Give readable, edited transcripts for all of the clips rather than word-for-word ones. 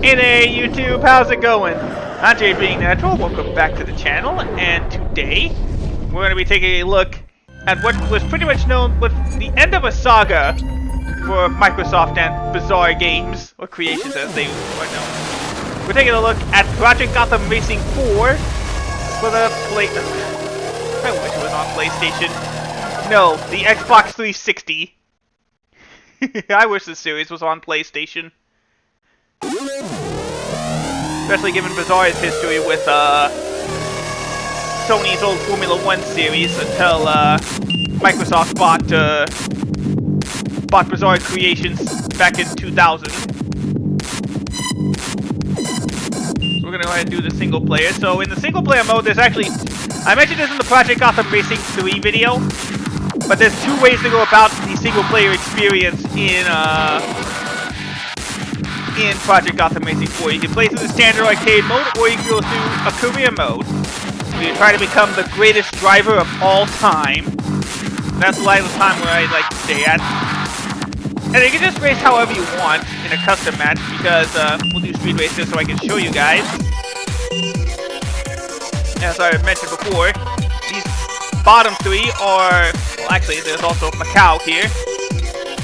Hey there YouTube, how's it going? I'm Jay Being Natural, welcome back to the channel, and today we're going to be taking a look at what was pretty much known with the end of a saga for Microsoft and Bizzare Games, or Creations as they are known. We're taking a look at Project Gotham Racing 4 for the I wish it was on PlayStation. No, the Xbox 360. I wish this series was on PlayStation. Especially given Bizzare's history with Sony's old Formula 1 series until Microsoft bought Bizzare Creations back in 2000. So we're gonna go ahead and do the single player. So in the single player mode, there's actually, I mentioned this in the Project Gotham Racing 3 video, but there's two ways to go about the single player experience in Project Gotham Racing 4. You can play through the standard arcade mode, or you can go through a career mode, where you try to become the greatest driver of all time. That's the line of time where I like to stay at. And you can just race however you want in a custom match, because we'll do street races so I can show you guys. As I mentioned before, these bottom three are, well actually there's also Macau here.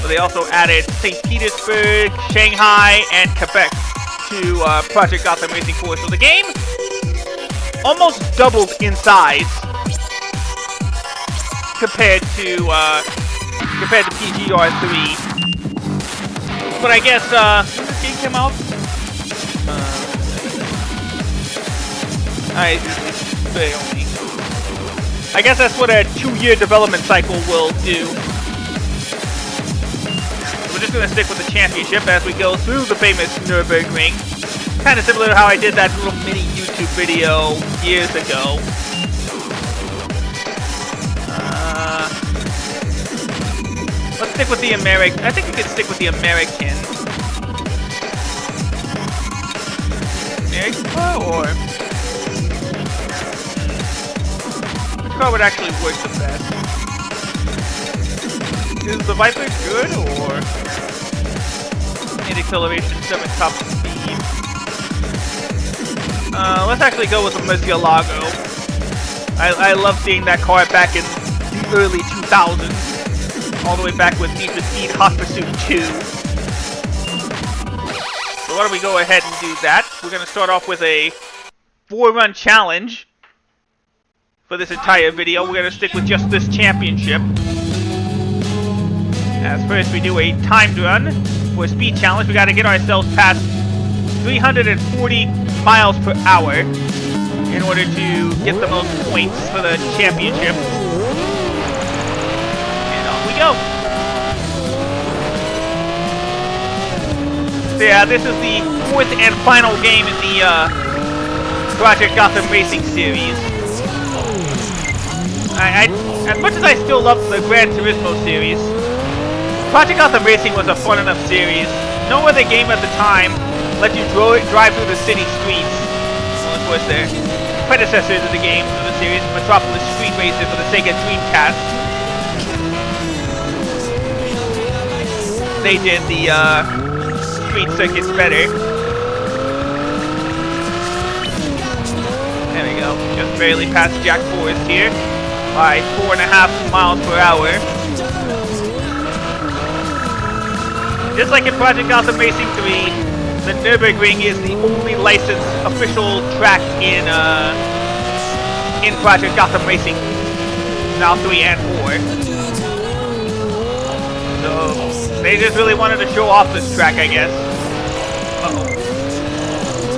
So they also added St. Petersburg, Shanghai, and Quebec to Project Gotham Racing 4. So the game almost doubled in size compared to PGR 3. But I guess when this game came out, I guess that's what a 2-year development cycle will do. We're just going to stick with the championship as we go through the famous Nürburgring. Kind of similar to how I did that little mini YouTube video years ago. Let's stick with the American. I think we could stick with the American. American car, or which car would actually work the best? Is the Viper good, or need acceleration 7 top speed? Let's actually go with the Murcielago. I love seeing that car back in the early 2000s, all the way back with Need for Speed Hot Pursuit 2. So why don't we go ahead and do that? We're going to start off with a 4-run challenge for this entire video. We're going to stick with just this championship. As first we do a timed run for a speed challenge. We got to get ourselves past 340 miles per hour in order to get the most points for the championship. And on we go. So yeah, this is the 4th and final game in the Project Gotham Racing series. As much as I still love the Gran Turismo series, Project Gotham Racing was a fun enough series. No other game at the time let you drive through the city streets. Well, of course, their predecessors of the game for the series, Metropolis Street Racer for the Sega Dreamcast. They did the street circuits better. There we go. Just barely past Jack Forest here by 4.5 miles per hour. Just like in Project Gotham Racing 3, the Nürburgring is the only licensed official track in Project Gotham Racing, now 3 and 4. So they just really wanted to show off this track, I guess. Uh-oh.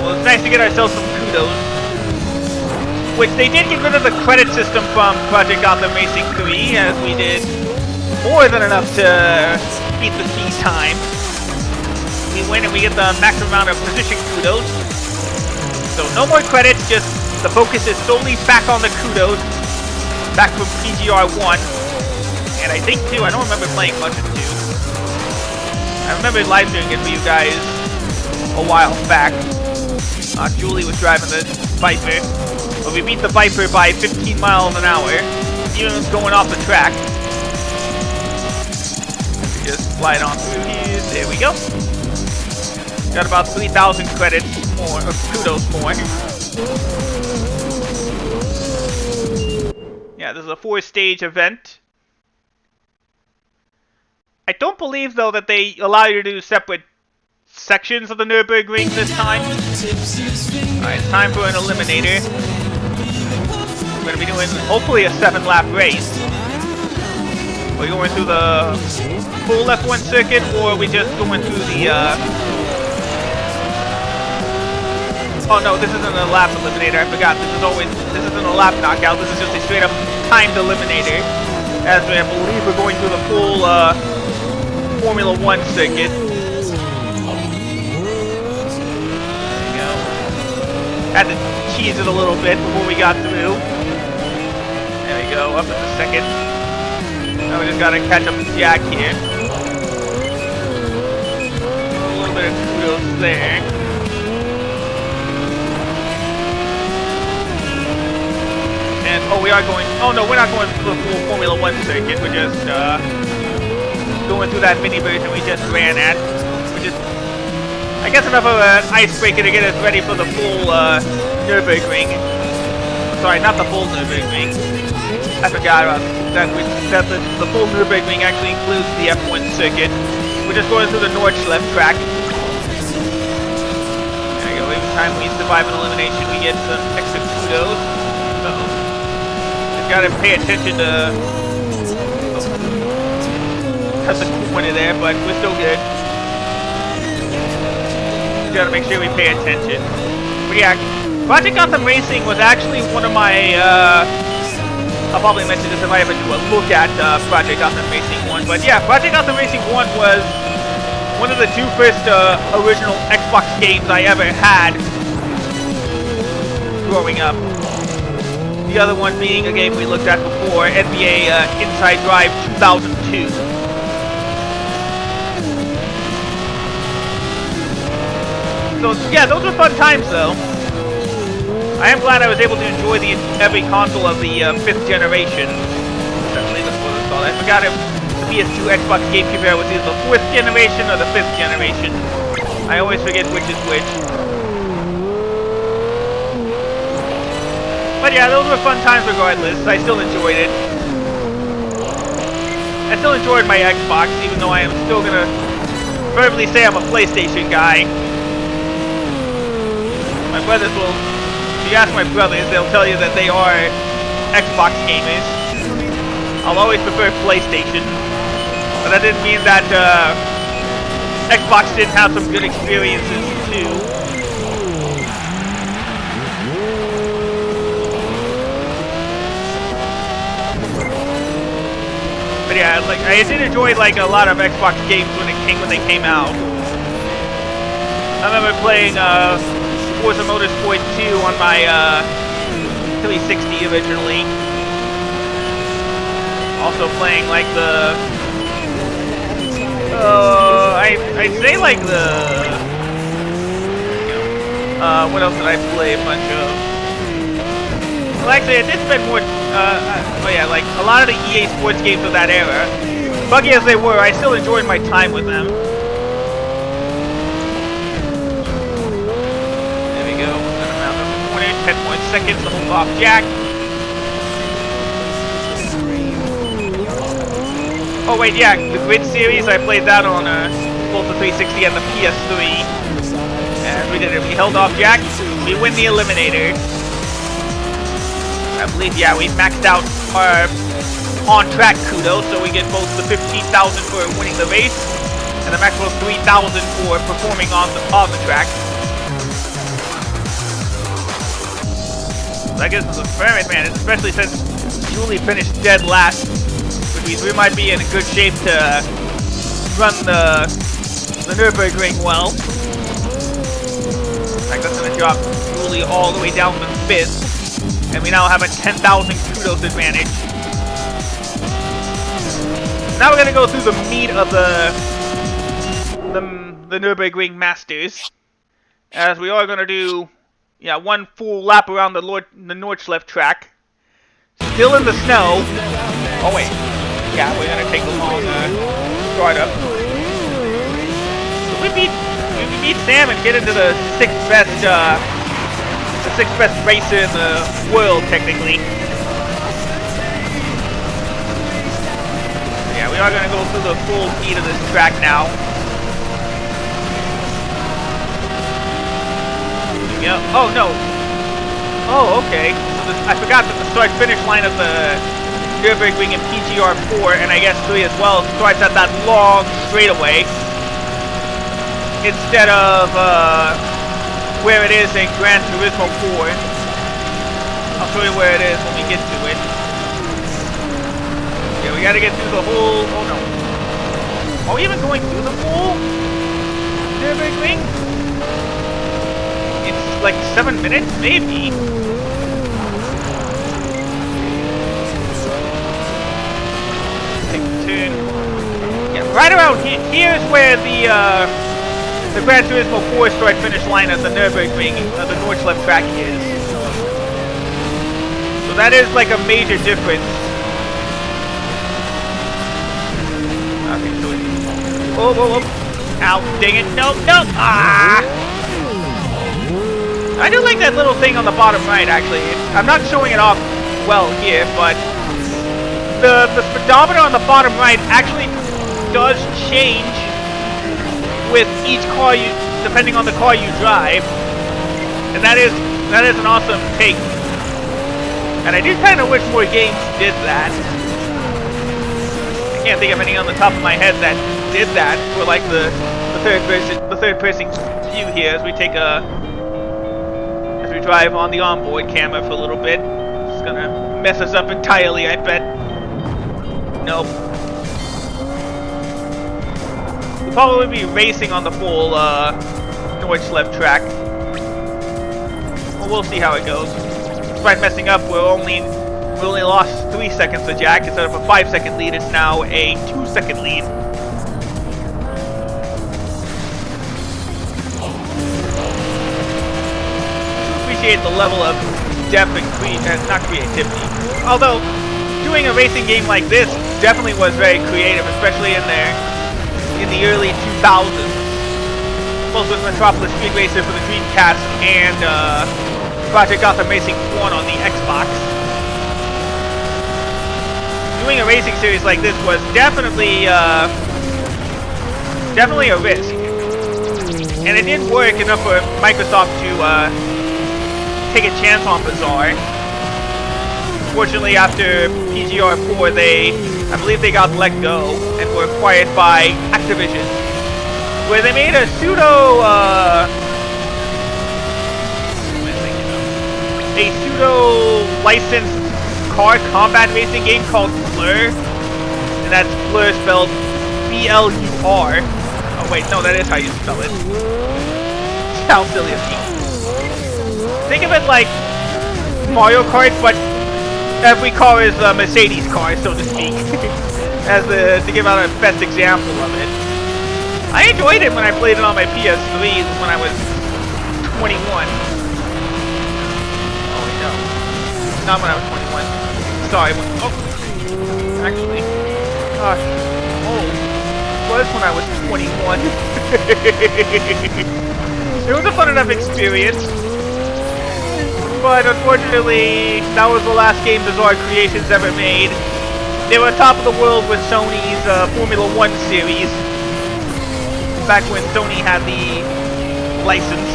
Well, it's nice to get ourselves some kudos. Which they did get rid of the credit system from Project Gotham Racing 3, as we did more than enough to beat the speed time. We win and we get the maximum amount of position kudos. So no more credits, just the focus is solely back on the kudos. Back from PGR 1. And I think 2, I don't remember playing much of 2. I remember live streaming it for you guys a while back. Julie was driving the Viper. But we beat the Viper by 15 miles an hour, even going off the track. Just slide on through here. There we go. Got about 3,000 credits more, or kudos more. Yeah, this is a 4-stage event. I don't believe, though, that they allow you to do separate sections of the Nürburgring this time. Alright, it's time for an eliminator. We're going to be doing, hopefully, a 7-lap race. We're going through the full F1 circuit, or are we just going through the, Oh no, this isn't a lap eliminator, I forgot. This isn't a lap knockout, this is just a straight up timed eliminator. As I believe we're going through the full, Formula 1 circuit. There you go. Had to cheese it a little bit before we got through. There we go, up in the second. Now we just gotta catch up to Jack here. A little bit of kudos there. And, oh, we are going, oh no, we're not going through the full Formula 1 circuit, we're just, going through that mini version we just ran at, which is, I guess, enough of an icebreaker to get us ready for the full, Nürburgring. Sorry, not the full Nürburgring. I forgot about that, the full Nürburgring actually includes the F1 circuit. We're just going through the Nordschleife track. There we go, every time we survive an elimination we get some extra kudos. Just gotta pay attention to... Cut the corner there, but we're still good. Just gotta make sure we pay attention. But yeah, Project Gotham Racing was actually one of my, I'll probably mention this if I ever do a look at Project Gotham Racing 1. But yeah, Project Gotham Racing 1 was one of the 2 first original Xbox games I ever had growing up. The other one being a game we looked at before, NBA Inside Drive 2002. So yeah, those were fun times though. I am glad I was able to enjoy every console of the 5th generation. I believe that's what it's called. I forgot if the PS2 Xbox GameCube era was either the 4th generation or the 5th generation. I always forget which is which. But yeah, those were fun times regardless. I still enjoyed it. I still enjoyed my Xbox, even though I am still gonna verbally say I'm a PlayStation guy. My brothers will, if you ask my brothers, they'll tell you that they are Xbox gamers. I'll always prefer PlayStation, but that didn't mean that Xbox didn't have some good experiences too. But yeah, like I did enjoy like a lot of Xbox games when they came out. I remember playing Forza Motorsport 2 on my 360 originally. Also playing like the I'd say like the what else did I play a bunch of? Well, actually I did spend more oh yeah, like a lot of the EA Sports games of that era. Buggy as they were, I still enjoyed my time with them. 10 more seconds to hold off Jack. Oh wait, yeah, the Grid series, I played that on both the 360 and the PS3. And we did it. We held off Jack. We win the Eliminator. I believe, yeah, we maxed out our on-track kudos, so we get both the 15,000 for winning the race and the maximum 3,000 for performing on the track. I guess it's a fair advantage, especially since Julie finished dead last, which means we might be in a good shape to run the Nürburgring well. In fact, that's going to drop Julie all the way down to 5th, and we now have a 10,000 kudos advantage. Now we're going to go through the meat of the Nürburgring Masters, as we are going to do... yeah, one full lap around the Nordschleife track. Still in the snow. Oh wait, yeah, we're gonna take a long startup. So we we beat Sam and get into the sixth best racer in the world, technically. Yeah, we are going to go through the full heat of this track now. Yep. Oh, no. Oh, okay. So I forgot that the start-finish line of the Nürburgring in PGR 4, and I guess 3 as well, starts at that long straightaway. Instead of where it is in Gran Turismo 4. I'll show you where it is when we get to it. Yeah, we gotta get through the whole... Oh no. Are we even going through the whole Nürburgring? It's like 7 minutes, maybe. Take a turn. Yeah, right around here. Here's where the Gran Turismo 4 start-finish line at the Nürburgring, the Nordschleife track is. So that is like a major difference. Okay, so it's... Oh, whoa, whoa. Ow, dang it. No, no. Ah! I do like that little thing on the bottom right, actually. I'm not showing it off well here, but the speedometer on the bottom right actually does change with each car depending on the car you drive, and that is an awesome take. And I do kind of wish more games did that. I can't think of any on the top of my head that did that for like the third person view here as we drive on the onboard camera for a little bit. It's gonna mess us up entirely, I bet. Nope. Probably be racing on the full Nordschleife track. Well, we'll see how it goes. Despite messing up, we only lost 3 seconds to Jack. Instead of a 5-second lead, it's now a 2-second lead. Appreciate the level of depth and not creativity. Although doing a racing game like this definitely was very creative, especially in the early 2000s. Both with Metropolis Speed Racer for the Dreamcast and Project Gotham Racing 1 on the Xbox. Doing a racing series like this was definitely a risk. And it did work enough for Microsoft to take a chance on Bizzare. Fortunately, after PGR 4, I believe they got let go and were acquired by Activision, where they made a pseudo licensed car combat racing game called Blur, and that's Blur spelled B-L-U-R. Oh wait, no, that is how you spell it. How silly of me. Think of it like Mario Kart, but every car is a Mercedes car, so to speak. To give out a best example of it. I enjoyed it when I played it on my PS3 when I was 21. Oh no. Not when I was 21. Sorry. Oh. Actually. Gosh. Oh. It was when I was 21. It was a fun enough experience. But unfortunately, that was the last game Bizzare Creations ever made. They were top of the world with Sony's Formula 1 series, back when Sony had the license.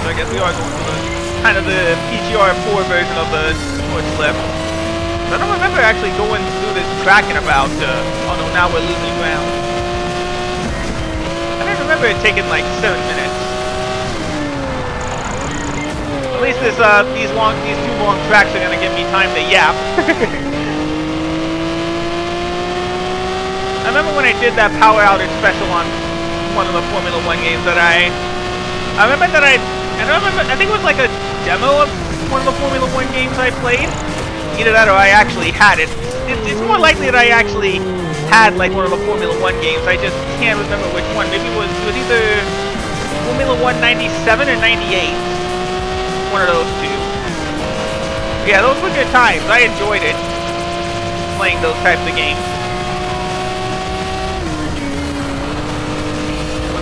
So I guess we are going for kind of the PGR 4 version of the Nordschleife. I don't remember actually going through this track in about, oh no, now we're losing ground. I don't remember it taking like 7 minutes. At least these two long tracks are gonna give me time to yap. I remember when I did that power outage special on one of the Formula 1 games that I think it was like a demo of one of the Formula 1 games I played. Either that or I actually had it. It's more likely that I actually had like one of the Formula 1 games. I just can't remember which one. Maybe it was either Formula 1 97 or 98. One of those two. Yeah, those were good times. I enjoyed it, playing those types of games.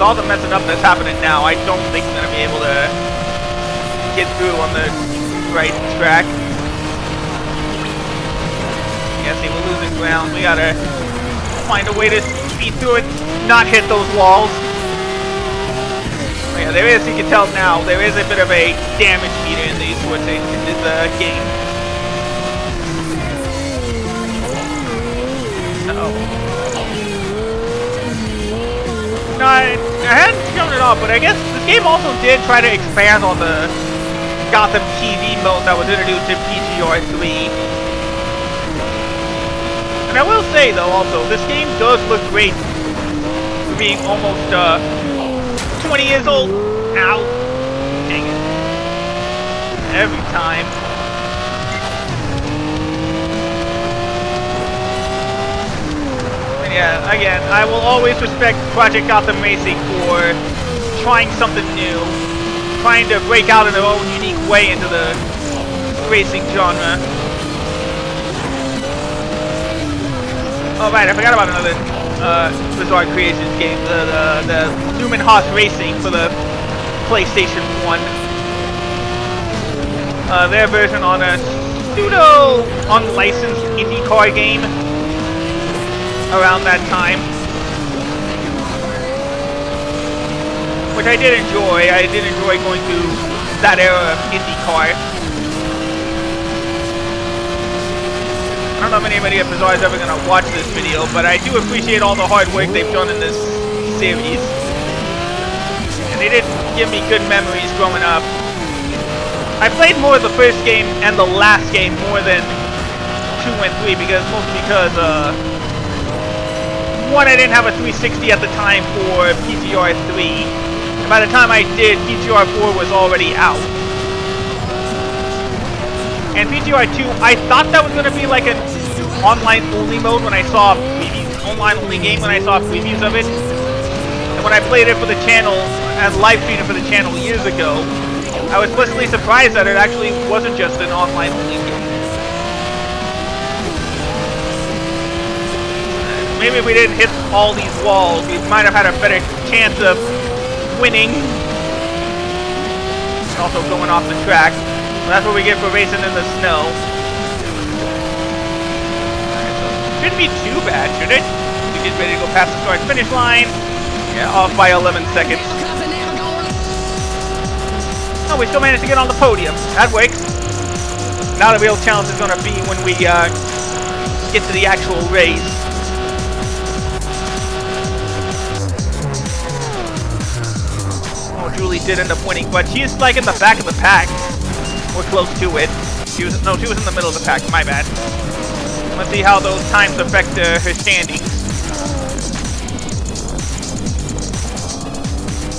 all the messing up that's happening now, I don't think I'm gonna be able to get through on the right track. Yeah, see, we're losing ground. We gotta find a way to speed through it, not hit those walls. Oh, yeah, there is, you can tell now, there is a bit of a damage meter in these in this game. Uh-oh. No, I hadn't shown it off, but I guess this game also did try to expand on the Gotham TV mode that was introduced in PGR 3. And I will say, though, also, this game does look great for being almost 20 years old. Ow. Dang it. Every time. Yeah, again, I will always respect Project Gotham Racing for trying something new, trying to break out in their own unique way into the racing genre. Oh right, I forgot about another Bizzare Creations game, the Human Horse Racing for the PlayStation 1. Their version on a pseudo unlicensed IndyCar game around that time, which I did enjoy. I did enjoy going through that era of IndyCar. I don't know if anybody at Bizzare is ever going to watch this video, but I do appreciate all the hard work they've done in this series. And they did give me good memories growing up. I played more of the first game and the last game more than 2 and 3, mostly because, one, I didn't have a 360 at the time for PGR 3, and by the time I did, PGR 4 was already out. And PGR 2, I thought that was going to be like an online-only mode when I saw previews, online-only game when I saw previews of it. And when I played it for the channel, and live streamed it for the channel years ago, I was pleasantly surprised that it actually wasn't just an online-only game. Maybe if we didn't hit all these walls, we might have had a better chance of winning. And also going off the track. Well, that's what we get for racing in the snow. Alright, so shouldn't be too bad, should it? We get ready to go past the start-finish line. Yeah, off by 11 seconds. Oh, we still managed to get on the podium. That works. Now the real challenge is going to be when we get to the actual race. Julie did end up winning, but she's like in the back of the pack, or close to it. She was in the middle of the pack. My bad. Let's see how those times affect her standings.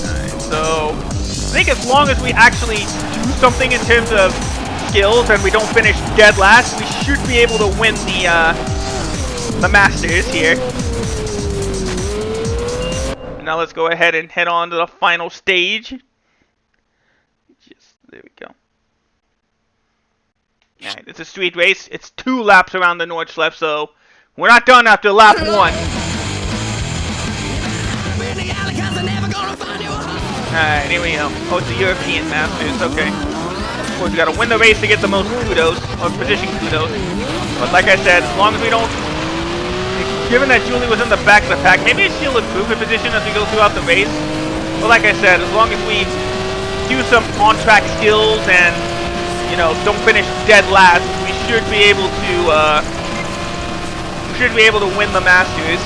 Alright, so I think as long as we actually do something in terms of skills and we don't finish dead last, we should be able to win the Masters here. Now let's go ahead and head on to the final stage. There we go. Alright, it's a street race. It's 2 laps around the Nordschleife, so we're not done after lap 1. Alright, here we go. Oh, it's the European Masters, okay. Of course, we gotta win the race to get the most kudos, or position kudos. But like I said, as long as we don't... Given that Julie was in the back of the pack, maybe she'll improve her position as we go throughout the race. But like I said, as long as we do some on-track skills and, you know, don't finish dead last, we should be able to win the Masters.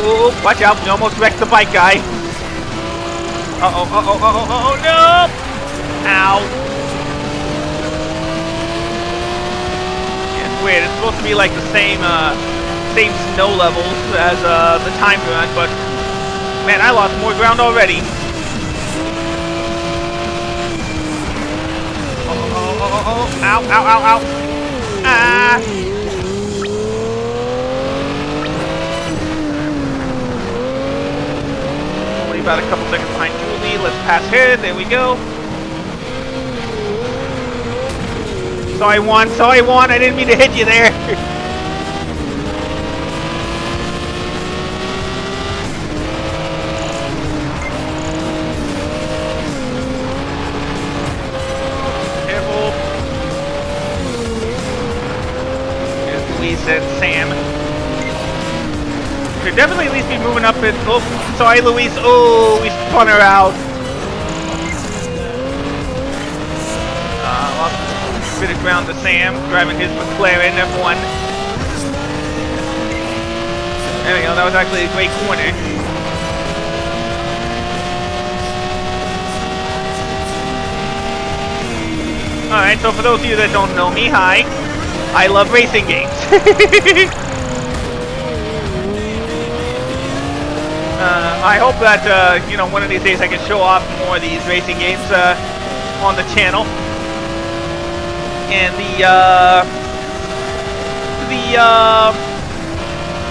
Oh, watch out! We almost wrecked the bike guy. Oh no! Ow! Weird. It's supposed to be like the same snow levels as the time run, but man, I lost more ground already. Oh! Ow! Ah! Only about a couple seconds behind Julie. Let's pass her. There we go. Sorry, Juan. I didn't mean to hit you there. Sam. Should definitely at least be moving up it. Oh, sorry, Luis. Oh, we spun her out. Lost a bit of ground to Sam, driving his McLaren F1. There we go. That was actually a great corner. Alright, so for those of you that don't know me, hi. I love racing games. I hope that, you know, one of these days I can show off more of these racing games on the channel. And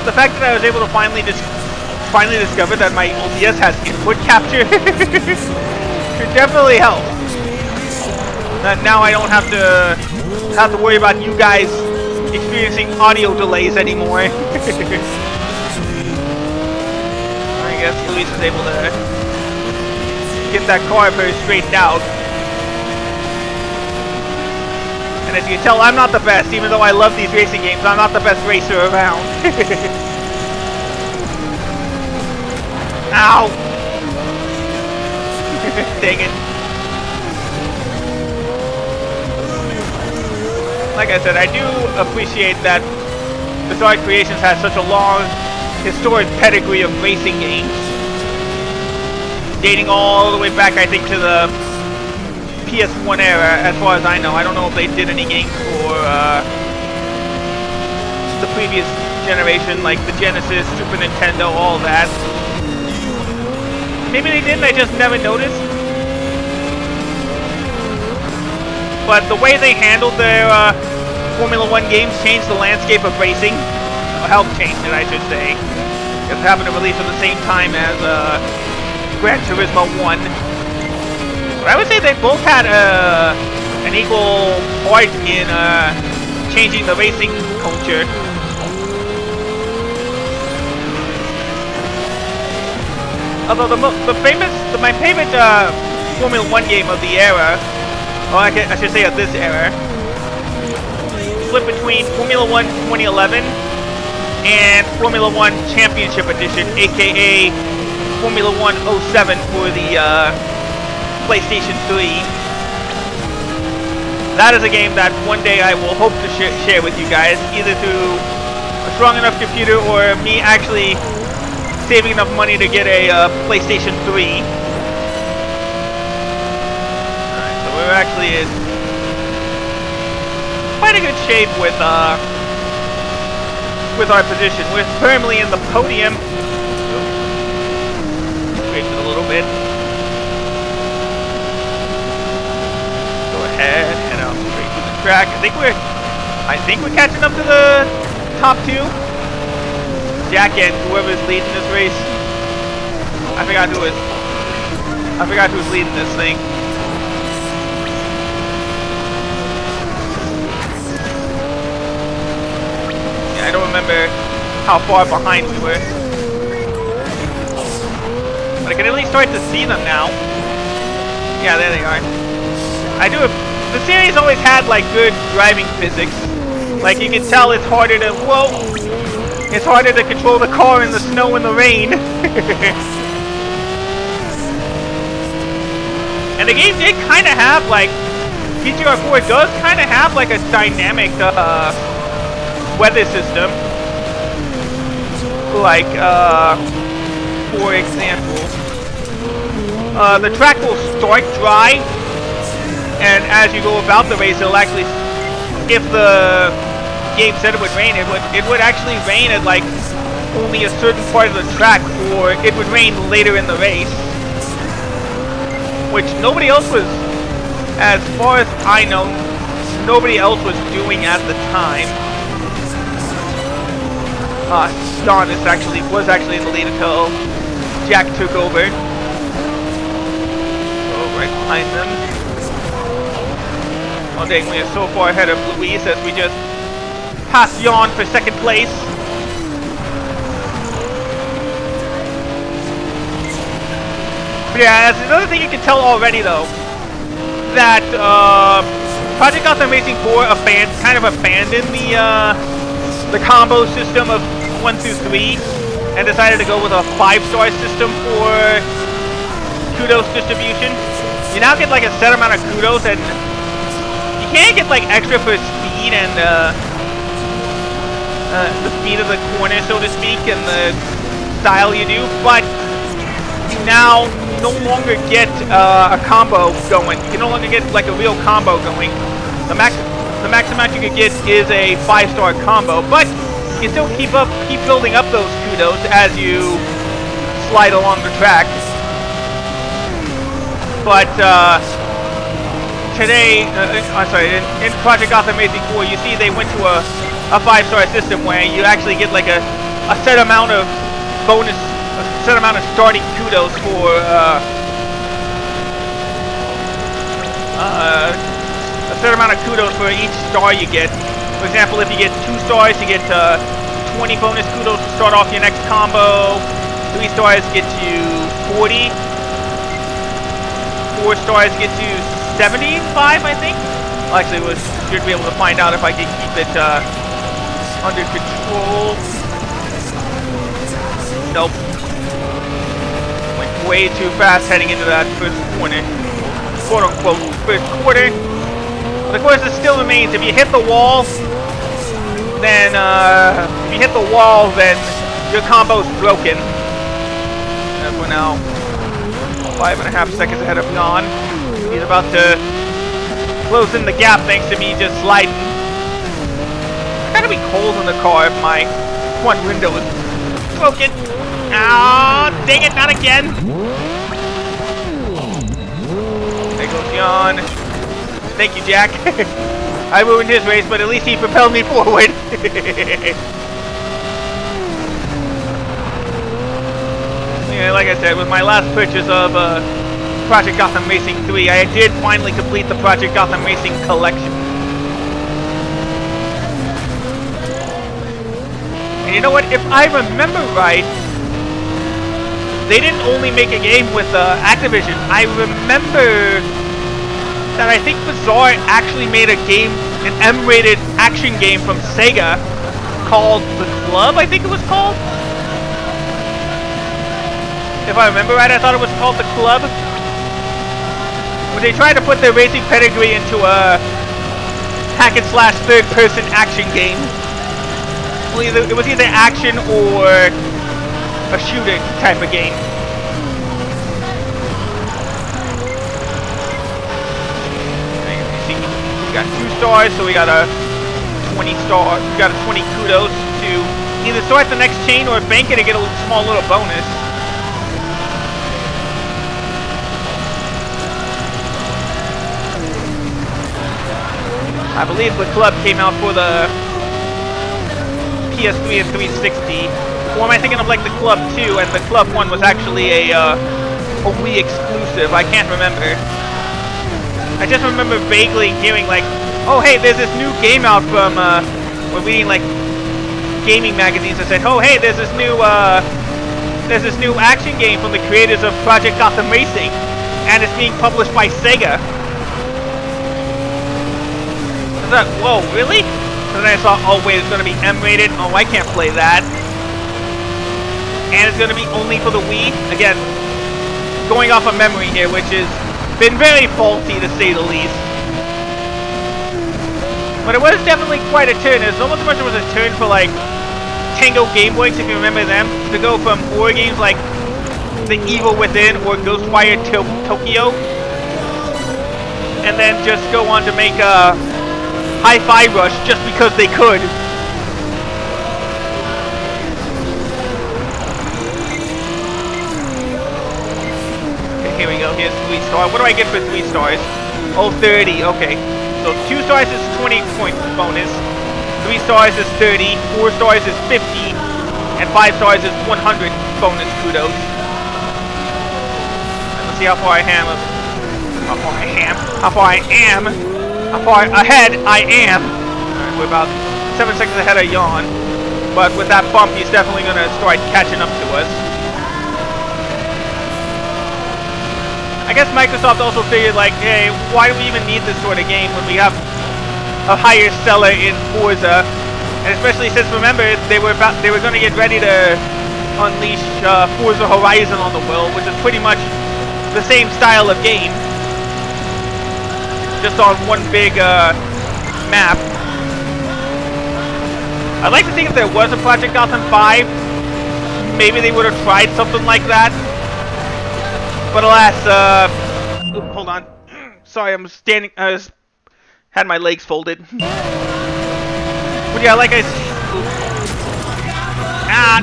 the fact that I was able to finally discover that my OBS has input capture could definitely help. Now I don't have to worry about you guys experiencing audio delays anymore. I guess Luis is able to get that car very straightened out. And as you can tell, I'm not the best, even though I love these racing games. I'm not the best racer around. Ow! Dang it. Like I said, I do appreciate that Bizzare Creations has such a long, historic pedigree of racing games. Dating all the way back, I think, to the PS1 era, as far as I know. I don't know if they did any games for the previous generation, like the Genesis, Super Nintendo, all that. Maybe they didn't, I just never noticed. But the way they handled their Formula 1 games changed the landscape of racing. Or helped change it, I should say. It happened to release at the same time as Gran Turismo 1. But I would say they both had an equal part in changing the racing culture. Although my favorite Formula 1 game of the era, or I should say of this era, split between Formula 1 2011 and Formula 1 Championship Edition, aka Formula 1 07 for the PlayStation 3. That is a game that one day I will hope to share with you guys, either through a strong enough computer or me actually saving enough money to get a PlayStation 3. Alright, so we're actually in quite a good shape with our position. We're firmly in the podium. Wait a little bit. Head out straight to the track. I think we're catching up to the top two. Jack and whoever's leading this race. I forgot who's leading this thing. Yeah, I don't remember how far behind we were. But I can at least start to see them now. Yeah, there they are. The series always had like good driving physics. Like you can tell it's harder to it's harder to control the car in the snow and the rain. And the game did kind of have like PGR 4 does kind of have like a dynamic weather system. Like for example, the track will start dry. And as you go about the race, it'll actually, if the game said it would rain, it would actually rain at like only a certain part of the track, or it would rain later in the race, which nobody else was, as far as I know, nobody else was doing at the time. Don was actually in the lead until Jack took over. So right behind them. Oh dang, we are so far ahead of Luis as we just passed Jan for second place. But yeah, that's another thing you can tell already though, that Project Gotham Racing 4 kind of abandoned the combo system of 1 through 3 and decided to go with a 5-star system for kudos distribution. You now get like a set amount of kudos, and you can't get like extra for speed and the speed of the corner, so to speak, and the style you do, but you now no longer get a combo going. You can no longer get like a real combo going. The max amount you could get is a 5-star combo, but you still keep building up those kudos as you slide along the track. But today, I'm sorry, in Project Gotham Racing 4, you see they went to a 5-star system where you actually get like a set amount of bonus, a set amount of starting kudos for a set amount of kudos for each star you get. For example, if you get 2 stars, you get 20 bonus kudos to start off your next combo. 3 stars get you 40. 4 stars get you 75, I think. Well, actually, we should be able to find out if I can keep it under control. Nope. Went way too fast heading into that first corner. Quote unquote first quarter. But of course, it still remains. If you hit the wall, then your combo's broken. And we're now 5.5 seconds ahead of Gran. He's about to close in the gap thanks to me just sliding. Gotta be cold in the car if my front window is broken. Ah, dang it, not again. There goes Jan. Thank you, Jack. I ruined his race, but at least he propelled me forward. Yeah, like I said, with my last purchase of Project Gotham Racing 3, I did finally complete the Project Gotham Racing collection. And you know what? If I remember right, they didn't only make a game with Activision. I remember that I think Bizzare actually made a game, an M-rated action game from Sega called The Club, I think it was called. If I remember right, I thought it was called The Club. But they tried to put their racing pedigree into a hack and slash third-person action game. Well, it was either action or a shooter type of game. We got 2 stars, so we got a 20 star. We got a 20 kudos to either start the next chain or bank it and get a small little bonus. I believe the club came out for the PS3 and 360. Or am I thinking of like the Club 2, and the Club 1 was actually a Wii exclusive? I can't remember. I just remember vaguely hearing like, oh hey, there's this new game out from, we're reading like gaming magazines that said, oh hey, there's this new action game from the creators of Project Gotham Racing, and it's being published by Sega. I thought, whoa, really? And then I saw, oh wait, it's going to be M-rated. Oh, I can't play that. And it's going to be only for the Wii. Again, going off of memory here, which has been very faulty to say the least. But it was definitely quite a turn. It's almost as much as it was a turn for like Tango Gameworks, if you remember them, to go from horror games like The Evil Within or Ghostwire Tokyo, and then just go on to make Hi-Fi Rush just because they could. Okay, here we go. Here's 3 stars. What do I get for 3 stars? Oh, 30. Okay. So 2 stars is 20 point bonus. 3 stars is 30. 4 stars is 50. And 5 stars is 100 bonus kudos. And let's see how far I am. How far ahead I am. Alright, we're about 7 seconds ahead of Jan. But with that bump, he's definitely going to start catching up to us. I guess Microsoft also figured like, hey, why do we even need this sort of game when we have a higher seller in Forza And especially since, remember, they were going to get ready to unleash Forza Horizon on the world, which is pretty much the same style of game, just on one big map. I'd like to think if there was a Project Gotham 5, maybe they would have tried something like that. But alas, hold on. Sorry, I'm standing, had my legs folded. But yeah, like I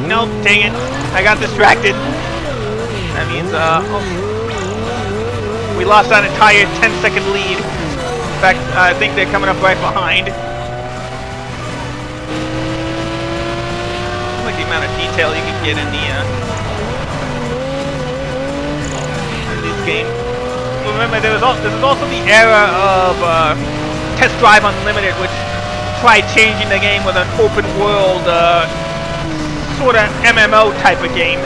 no, dang it. I got distracted. That means, we lost that entire 10-second lead. In fact, I think they're coming up right behind. I like the amount of detail you can get in this game. But remember, this is also the era of Test Drive Unlimited, which tried changing the game with an open world, sort of MMO type of game,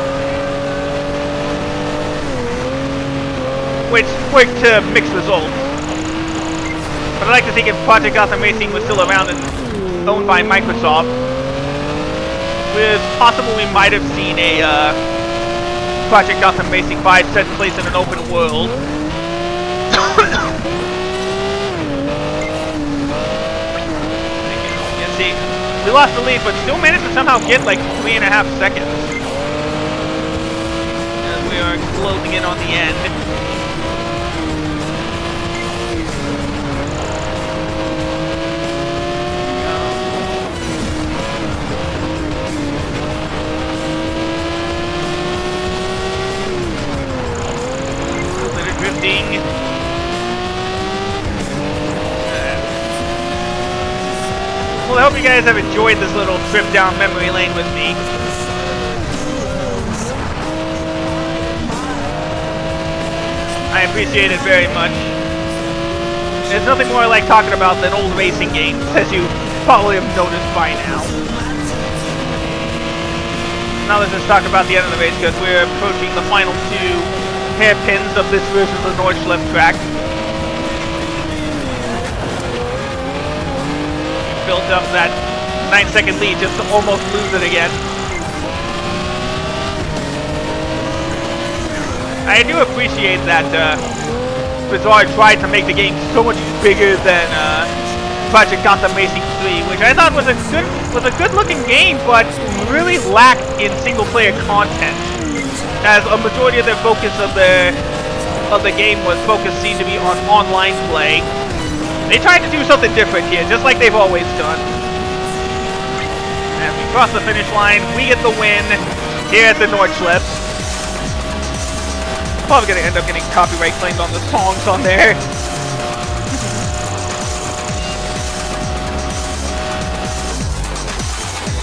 which worked to mixed results. But I'd like to think if Project Gotham Racing was still around and owned by Microsoft, it's possible we might have seen a Project Gotham Racing 5 set in place in an open world. You see, we lost the lead, but still managed to somehow get like 3.5 seconds. As we are closing in on the end. Well, I hope you guys have enjoyed this little trip down memory lane with me. I appreciate it very much. There's nothing more I like talking about than old racing games, as you probably have noticed by now. Now let's just talk about the end of the race, because we're approaching the final 2 hairpins of this version of the Nordschleife track. Built up that 9-second lead just to almost lose it again. I do appreciate that Bizzare tried to make the game so much bigger than Project Gotham Racing 3, which I thought was a good-looking game, but really lacked in single-player content, as a majority of their focus of the game seemed to be on online play. They tried to do something different here, just like they've always done. And we cross the finish line. We get the win here at the Nordschleife. Probably going to end up getting copyright claimed on the songs on there.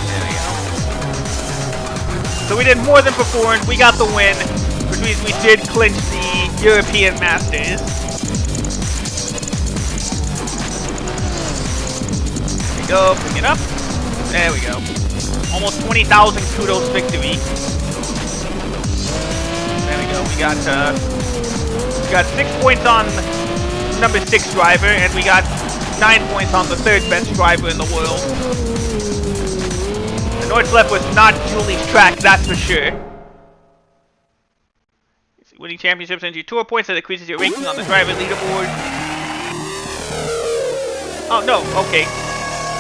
There we go. So we did more than performed. We got the win, which means we did clinch the European Masters. Go, bring it up. There we go. Almost 20,000 kudos victory. There we go. We got 6 points on number 6 driver, and we got 9 points on the 3rd best driver in the world. The Nordschleife was not Julie's track, that's for sure. Winning championships earns you tour points that increases your ranking on the driver leaderboard. Oh no, okay.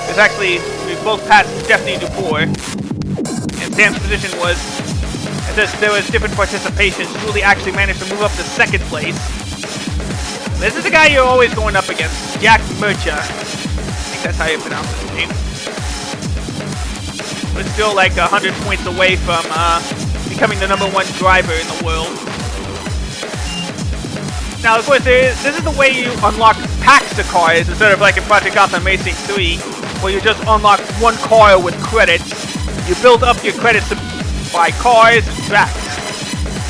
It's actually, we both passed Stephanie Dufour, and Sam's position was, it says there was different participations. Julie actually managed to move up to 2nd place. This is the guy you're always going up against, Jack Murcha. I think that's how you pronounce his name. But still like 100 points away from becoming the #1 driver in the world. Now, of course, this is the way you unlock packs of cars instead of like in Project Gotham Racing 3, where you just unlock one car with credits. You build up your credits to buy cars and tracks.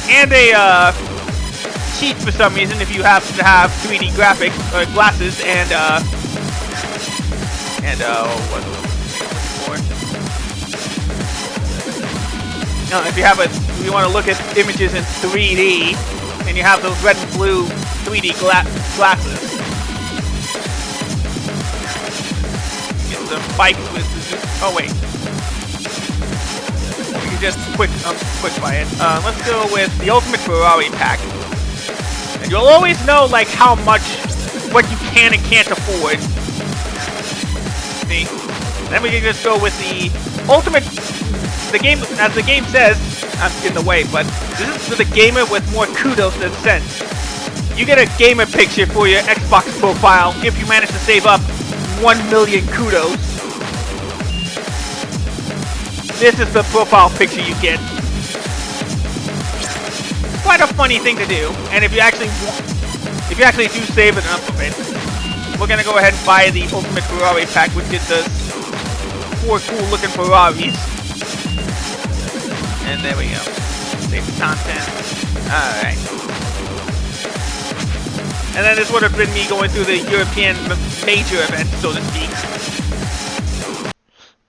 And a cheat for some reason if you happen to have 3D graphics or glasses and what more? No, if you want to look at images in 3D, and you have those red and blue 3D glasses. Get some bikes with Oh wait. We can just quick buy it. Let's go with the Ultimate Ferrari pack. And you'll always know like how much, what you can and can't afford. See? Then we can just go with the Ultimate. The game, as the game says, I'm in the way, but this is for the gamer with more kudos than sense. You get a gamer picture for your Xbox profile if you manage to save up 1 million kudos. This is the profile picture you get. Quite a funny thing to do, and if you actually do save enough of it, we're gonna go ahead and buy the Ultimate Ferrari pack, which gets us 4 cool-looking Ferraris. And there we go. Save the content. Alright. And then this would have been me going through the European major event, so to speak.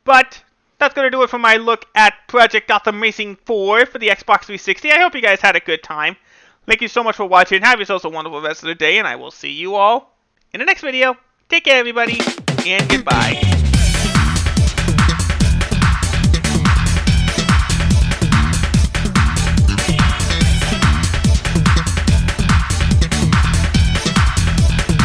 But that's going to do it for my look at Project Gotham Racing 4 for the Xbox 360. I hope you guys had a good time. Thank you so much for watching. Have yourselves a wonderful rest of the day, and I will see you all in the next video. Take care, everybody, and goodbye.